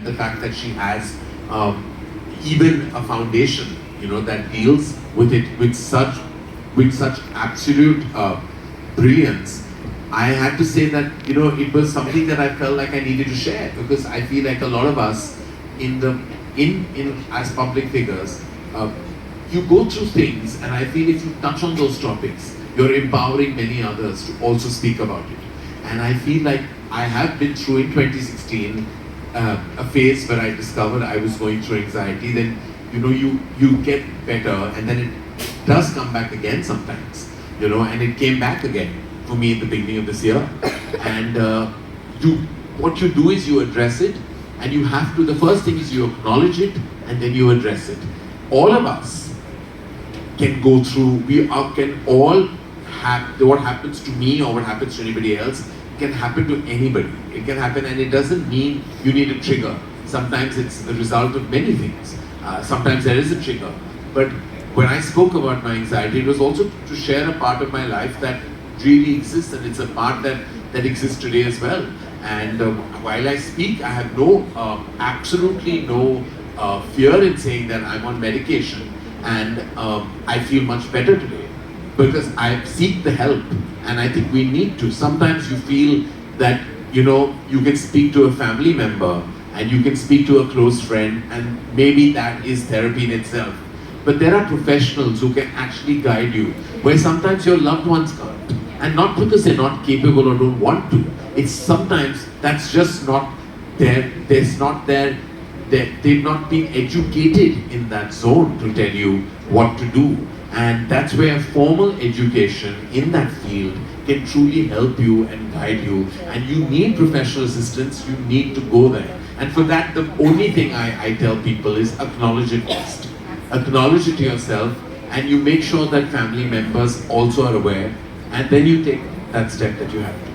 the fact that she has even a foundation, that deals with it with such absolute brilliance. I had to say that it was something that I felt like I needed to share, because I feel like a lot of us in as public figures, you go through things, and I feel if you touch on those topics, you're empowering many others to also speak about it. And I feel like I have been through in 2016 a phase where I discovered I was going through anxiety. Then you get better, and then it does come back again sometimes, and it came back again for me in the beginning of this year. And what you do is you address it, and you have to, the first thing is you acknowledge it, and then you address it. All of us can go through, can all have, what happens to me or what happens to anybody else can happen to anybody. It can happen, and it doesn't mean you need a trigger. Sometimes it's the result of many things. Sometimes there is a trigger. But when I spoke about my anxiety, it was also to share a part of my life that really exists, and it's a part that exists today as well. And while I speak, I have absolutely no fear in saying that I'm on medication, and I feel much better today because I seek the help, and I think we need to. Sometimes you feel that you can speak to a family member, and you can speak to a close friend, and maybe that is therapy in itself. But there are professionals who can actually guide you, where sometimes your loved ones can't. And not because they're not capable or don't want to. It's sometimes that's just not there. They've not been educated in that zone to tell you what to do. And that's where formal education in that field can truly help you and guide you. And you need professional assistance, you need to go there. And for that, the only thing I tell people is acknowledge it first. Acknowledge it to yourself, and you make sure that family members also are aware, and then you take that step that you have.